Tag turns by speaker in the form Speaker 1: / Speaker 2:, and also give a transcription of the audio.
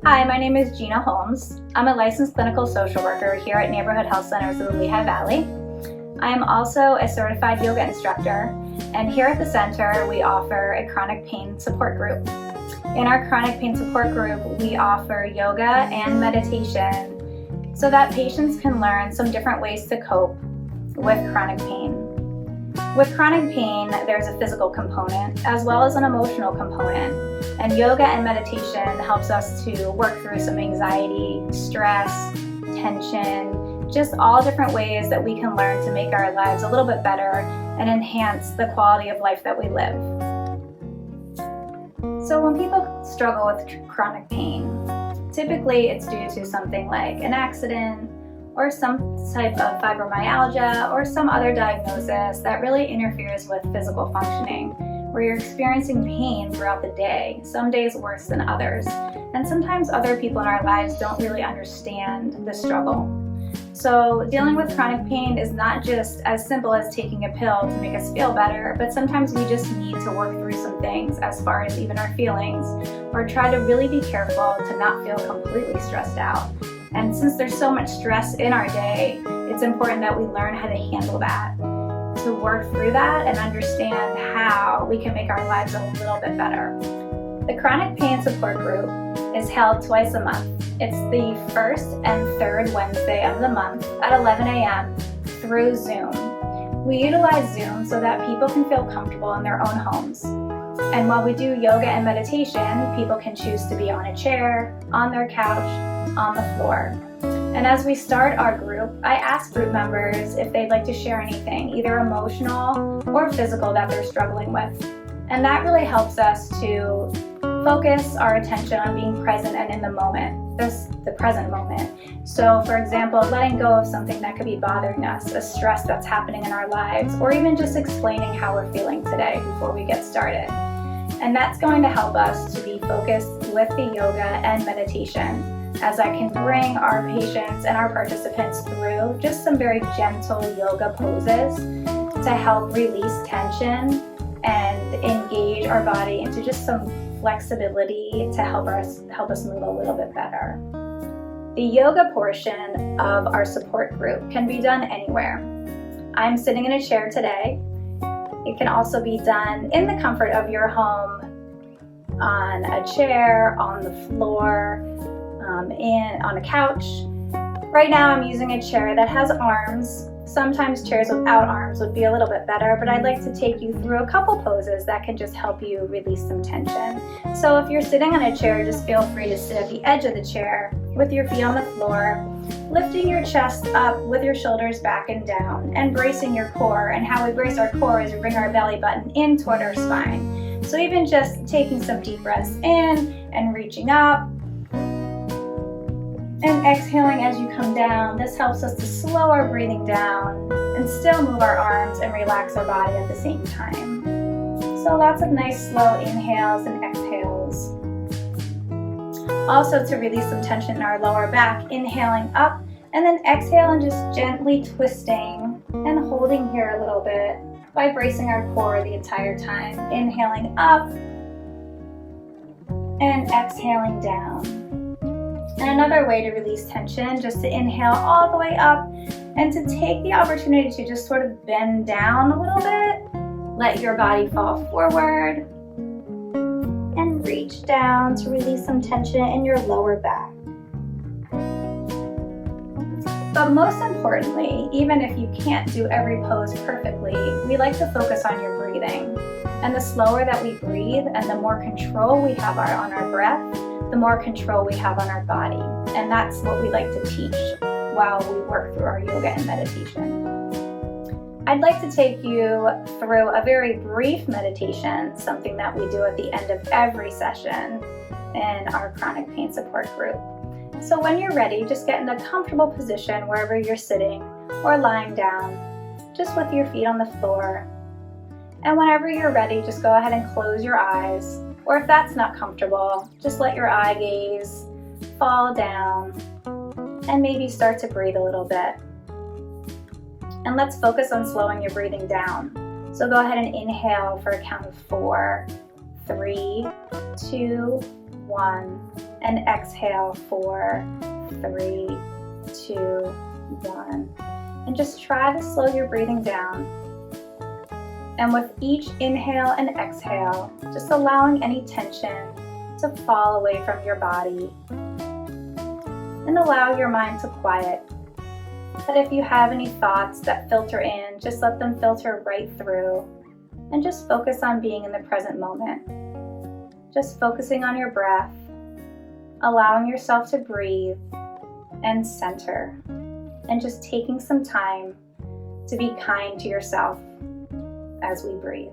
Speaker 1: Hi, my name is Gina Holmes. I'm a licensed clinical social worker here at Neighborhood Health Centers of the Lehigh Valley. I am also a certified yoga instructor, and here at the center we offer a chronic pain support group. In our chronic pain support group, we offer yoga and meditation so that patients can learn some different ways to cope with chronic pain. With chronic pain, there's a physical component as well as an emotional component, and yoga and meditation helps us to work through some anxiety, stress, tension, just all different ways that we can learn to make our lives a little bit better and enhance the quality of life that we live. So when people struggle with chronic pain, typically it's due to something like an accident, or some type of fibromyalgia, or some other diagnosis that really interferes with physical functioning, where you're experiencing pain throughout the day, some days worse than others. And sometimes other people in our lives don't really understand the struggle. So dealing with chronic pain is not just as simple as taking a pill to make us feel better, but sometimes we just need to work through some things as far as even our feelings, or try to really be careful to not feel completely stressed out. And since there's so much stress in our day, it's important that we learn how to handle that, to work through that and understand how we can make our lives a little bit better. The Chronic Pain Support Group is held twice a month. It's the first and third Wednesday of the month at 11 a.m. through Zoom. We utilize Zoom so that people can feel comfortable in their own homes. And while we do yoga and meditation, people can choose to be on a chair, on their couch, on the floor. And as we start our group, I ask group members if they'd like to share anything, either emotional or physical, that they're struggling with. And that really helps us to focus our attention on being present and in the moment, the present moment. So for example, letting go of something that could be bothering us, a stress that's happening in our lives, or even just explaining how we're feeling today before we get started. And that's going to help us to be focused with the yoga and meditation, as I can bring our patients and our participants through just some very gentle yoga poses to help release tension and engage our body into just some flexibility to help us move a little bit better. The yoga portion of our support group can be done anywhere. I'm sitting in a chair today. It can also be done in the comfort of your home, on a chair, on the floor, on a couch. Right now I'm using a chair that has arms. Sometimes chairs without arms would be a little bit better, but I'd like to take you through a couple poses that can just help you release some tension. So if you're sitting on a chair, just feel free to sit at the edge of the chair with your feet on the floor, lifting your chest up with your shoulders back and down, and bracing your core. And how we brace our core is we bring our belly button in toward our spine. So even just taking some deep breaths in and reaching up, and exhaling as you come down. This helps us to slow our breathing down and still move our arms and relax our body at the same time. So lots of nice slow inhales and exhales. Also, to release some tension in our lower back, inhaling up and then exhale and just gently twisting and holding here a little bit by bracing our core the entire time. Inhaling up and exhaling down. And another way to release tension, just to inhale all the way up and to take the opportunity to just sort of bend down a little bit. Let your body fall forward and reach down to release some tension in your lower back. But most importantly, even if you can't do every pose perfectly, we like to focus on your breathing. And the slower that we breathe and the more control we have on our breath, the more control we have on our body. And that's what we like to teach while we work through our yoga and meditation. I'd like to take you through a very brief meditation, something that we do at the end of every session in our chronic pain support group. So when you're ready, just get in a comfortable position wherever you're sitting or lying down, just with your feet on the floor. And whenever you're ready, just go ahead and close your eyes. Or if that's not comfortable, just let your eye gaze fall down and maybe start to breathe a little bit. And let's focus on slowing your breathing down. So go ahead and inhale for a count of 4, 3, 2, 1, and exhale 4, 3, 2, 1. And just try to slow your breathing down. And with each inhale and exhale, just allowing any tension to fall away from your body. And allow your mind to quiet. But if you have any thoughts that filter in, just let them filter right through. And just focus on being in the present moment. Just focusing on your breath, allowing yourself to breathe and center. And just taking some time to be kind to yourself as we breathe.